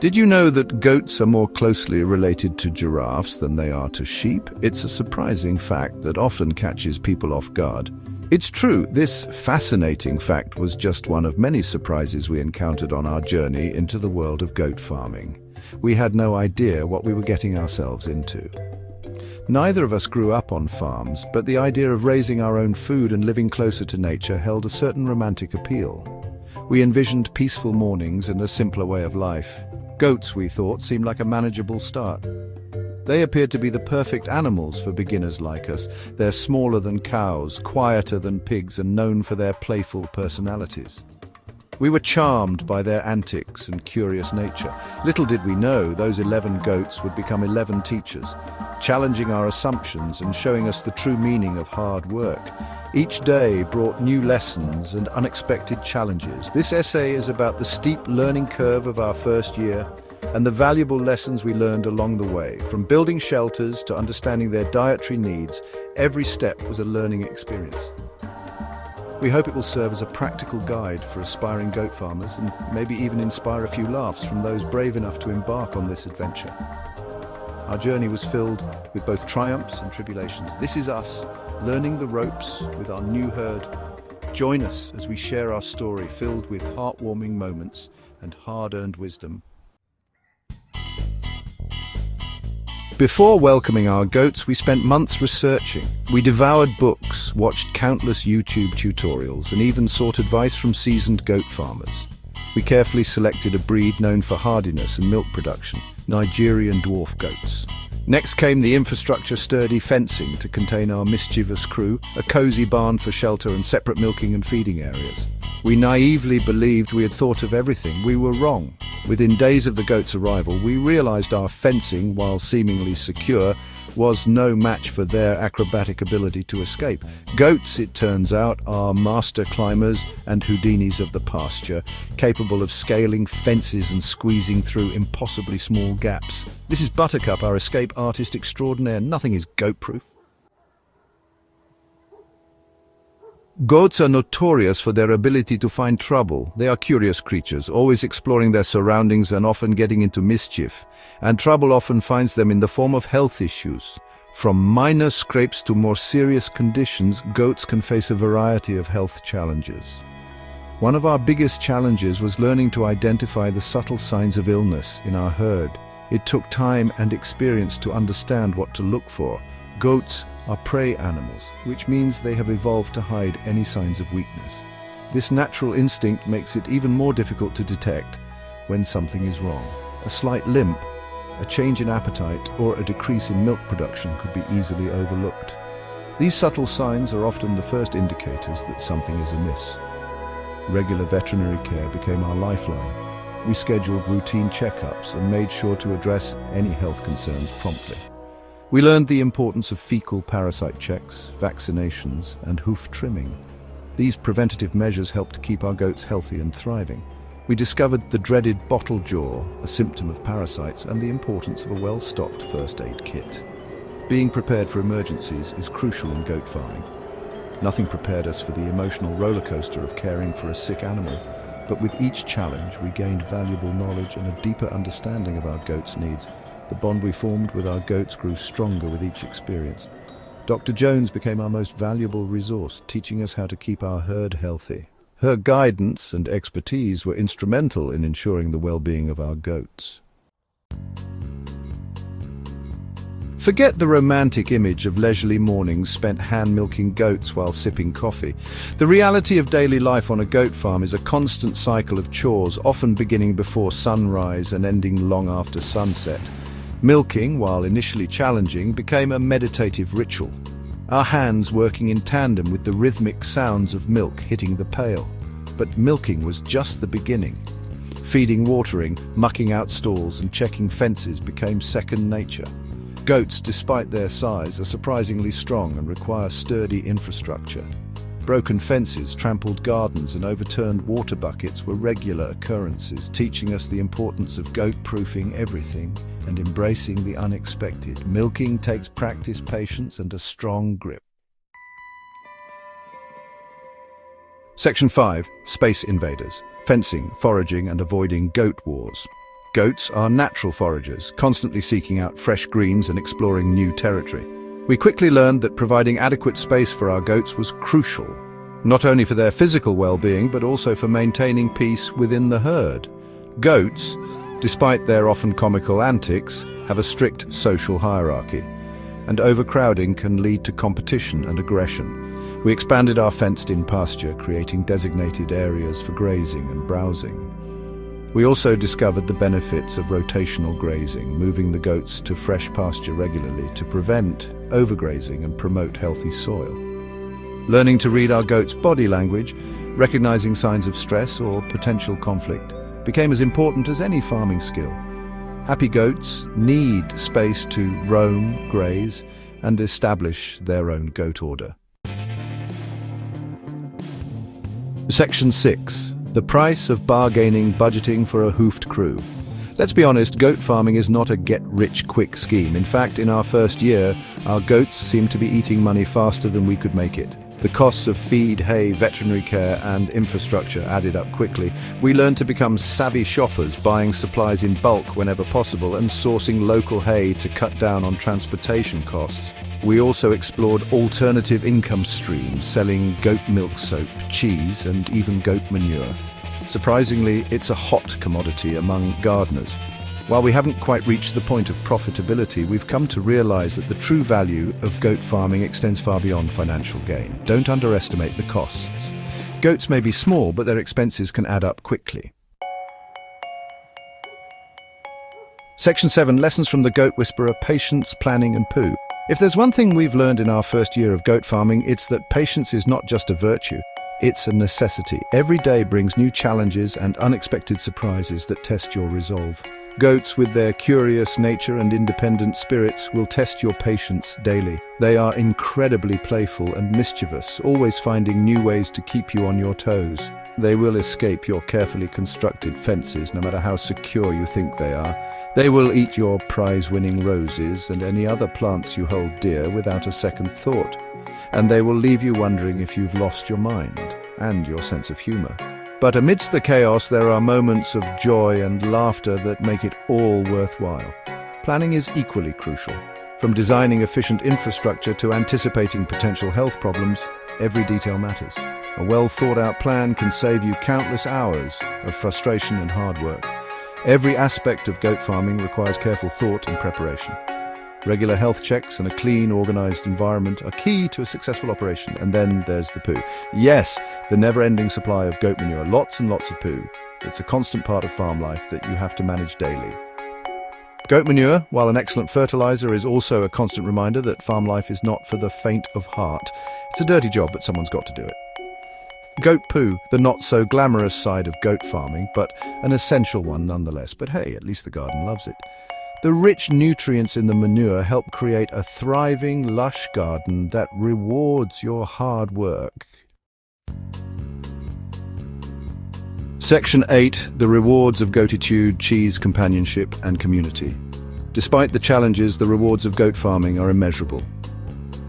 Did you know that goats are more closely related to giraffes than they are to sheep? It's a surprising fact that often catches people off guard. It's true, this fascinating fact was just one of many surprises we encountered on our journey into the world of goat farming. We had no idea what we were getting ourselves into. Neither of us grew up on farms, but the idea of raising our own food and living closer to nature held a certain romantic appeal. We envisioned peaceful mornings and a simpler way of life. Goats, we thought, seemed like a manageable start. They appeared to be the perfect animals for beginners like us. They're smaller than cows, quieter than pigs, and known for their playful personalities. We were charmed by their antics and curious nature. Little did we know those 11 goats would become 11 teachers, challenging our assumptions and showing us the true meaning of hard work. Each day brought new lessons and unexpected challenges. This essay is about the steep learning curve of our first year and the valuable lessons we learned along the way. From building shelters to understanding their dietary needs, every step was a learning experience. We hope it will serve as a practical guide for aspiring goat farmers and maybe even inspire a few laughs from those brave enough to embark on this adventure. Our journey was filled with both triumphs and tribulations. This is us, learning the ropes with our new herd. Join us as we share our story filled with heartwarming moments and hard-earned wisdom. Before welcoming our goats, we spent months researching. We devoured books, watched countless YouTube tutorials, and even sought advice from seasoned goat farmers. We carefully selected a breed known for hardiness and milk production, Nigerian dwarf goats. Next came the infrastructure-sturdy fencing to contain our mischievous crew, a cozy barn for shelter and separate milking and feeding areas. We naively believed we had thought of everything. We were wrong. Within days of the goats' arrival, we realized our fencing, while seemingly secure, was no match for their acrobatic ability to escape. Goats, it turns out, are master climbers and Houdinis of the pasture, capable of scaling fences and squeezing through impossibly small gaps. This is Buttercup, our escape artist extraordinaire. Nothing is goat-proof. Goats are notorious for their ability to find trouble. They are curious creatures, always exploring their surroundings and often getting into mischief. And trouble often finds them in the form of health issues. From minor scrapes to more serious conditions, goats can face a variety of health challenges. One of our biggest challenges was learning to identify the subtle signs of illness in our herd. It took time and experience to understand what to look for. Goats are prey animals, which means they have evolved to hide any signs of weakness. This natural instinct makes it even more difficult to detect when something is wrong. A slight limp, a change in appetite, or a decrease in milk production could be easily overlooked. These subtle signs are often the first indicators that something is amiss. Regular veterinary care became our lifeline. We scheduled routine checkups and made sure to address any health concerns promptly. We learned the importance of fecal parasite checks, vaccinations, and hoof trimming. These preventative measures helped to keep our goats healthy and thriving. We discovered the dreaded bottle jaw, a symptom of parasites, and the importance of a well-stocked first aid kit. Being prepared for emergencies is crucial in goat farming. Nothing prepared us for the emotional roller coaster of caring for a sick animal, but with each challenge we gained valuable knowledge and a deeper understanding of our goats' needs. The bond we formed with our goats grew stronger with each experience. Dr. Jones became our most valuable resource, teaching us how to keep our herd healthy. Her guidance and expertise were instrumental in ensuring the well-being of our goats. Forget the romantic image of leisurely mornings spent hand-milking goats while sipping coffee. The reality of daily life on a goat farm is a constant cycle of chores, often beginning before sunrise and ending long after sunset. Milking, while initially challenging, became a meditative ritual, our hands working in tandem with the rhythmic sounds of milk hitting the pail. But milking was just the beginning. Feeding, watering, mucking out stalls, and checking fences became second nature. Goats, despite their size, are surprisingly strong and require sturdy infrastructure. Broken fences, trampled gardens, and overturned water buckets were regular occurrences, teaching us the importance of goat-proofing everything and embracing the unexpected. Milking takes practice, patience, and a strong grip. Section 5. Space invaders. Fencing, foraging, and avoiding goat wars. Goats are natural foragers, constantly seeking out fresh greens and exploring new territory. We quickly learned that providing adequate space for our goats was crucial, not only for their physical well-being, but also for maintaining peace within the herd. Goats, despite their often comical antics, have a strict social hierarchy, and overcrowding can lead to competition and aggression. We expanded our fenced-in pasture, creating designated areas for grazing and browsing. We also discovered the benefits of rotational grazing, moving the goats to fresh pasture regularly to prevent overgrazing and promote healthy soil. Learning to read our goats' body language, recognizing signs of stress or potential conflict, became as important as any farming skill. Happy goats need space to roam, graze, and establish their own goat order. Section 6. The price of bargaining budgeting for a hoofed crew. Let's be honest, goat farming is not a get-rich-quick scheme. In fact, in our first year, our goats seemed to be eating money faster than we could make it. The costs of feed, hay, veterinary care, and infrastructure added up quickly. We learned to become savvy shoppers, buying supplies in bulk whenever possible and sourcing local hay to cut down on transportation costs. We also explored alternative income streams, selling goat milk soap, cheese, and even goat manure. Surprisingly, it's a hot commodity among gardeners. While we haven't quite reached the point of profitability, we've come to realize that the true value of goat farming extends far beyond financial gain. Don't underestimate the costs. Goats may be small, but their expenses can add up quickly. Section 7. Lessons from the Goat Whisperer: Patience, Planning, and Poo. If there's one thing we've learned in our first year of goat farming, it's that patience is not just a virtue, it's a necessity. Every day brings new challenges and unexpected surprises that test your resolve. Goats, with their curious nature and independent spirits, will test your patience daily. They are incredibly playful and mischievous, always finding new ways to keep you on your toes. They will escape your carefully constructed fences, no matter how secure you think they are. They will eat your prize-winning roses and any other plants you hold dear without a second thought. And they will leave you wondering if you've lost your mind and your sense of humor. But amidst the chaos, there are moments of joy and laughter that make it all worthwhile. Planning is equally crucial. From designing efficient infrastructure to anticipating potential health problems, every detail matters. A well-thought-out plan can save you countless hours of frustration and hard work. Every aspect of goat farming requires careful thought and preparation. Regular health checks and a clean, organized environment are key to a successful operation. And then there's the poo. Yes, the never-ending supply of goat manure, lots and lots of poo. It's a constant part of farm life that you have to manage daily. Goat manure, while an excellent fertilizer, is also a constant reminder that farm life is not for the faint of heart. It's a dirty job, but someone's got to do it. Goat poo, the not-so-glamorous side of goat farming, but an essential one nonetheless. But hey, at least the garden loves it. The rich nutrients in the manure help create a thriving, lush garden that rewards your hard work. Section 8. The rewards of goatitude, cheese, companionship, and community. Despite the challenges, the rewards of goat farming are immeasurable.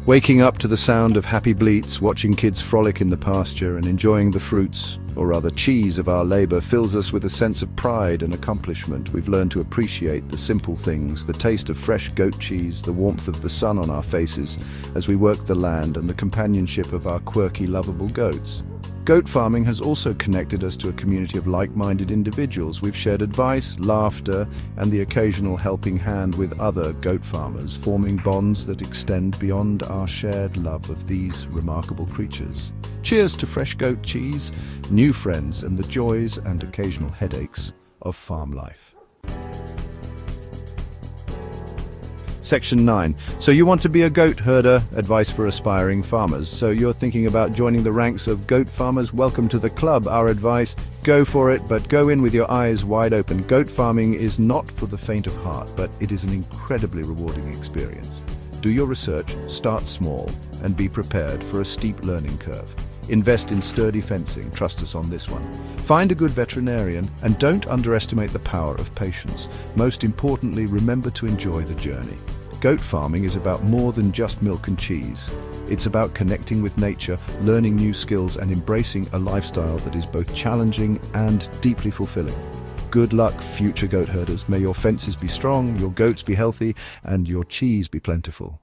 Waking up to the sound of happy bleats, watching kids frolic in the pasture, and enjoying the fruits, or rather cheese, of our labor fills us with a sense of pride and accomplishment. We've learned to appreciate the simple things, the taste of fresh goat cheese, the warmth of the sun on our faces as we work the land, and the companionship of our quirky, lovable goats. Goat farming has also connected us to a community of like-minded individuals. We've shared advice, laughter, and the occasional helping hand with other goat farmers, forming bonds that extend beyond our shared love of these remarkable creatures. Cheers to fresh goat cheese, new friends, and the joys and occasional headaches of farm life. Section 9. So you want to be a goat herder? Advice for aspiring farmers. So you're thinking about joining the ranks of goat farmers? Welcome to the club. Our advice: go for it, but go in with your eyes wide open. Goat farming is not for the faint of heart, but it is an incredibly rewarding experience. Do your research, start small, and be prepared for a steep learning curve. Invest in sturdy fencing, trust us on this one. Find a good veterinarian, and don't underestimate the power of patience. Most importantly, remember to enjoy the journey. Goat farming is about more than just milk and cheese. It's about connecting with nature, learning new skills, and embracing a lifestyle that is both challenging and deeply fulfilling. Good luck, future goat herders. May your fences be strong, your goats be healthy, and your cheese be plentiful.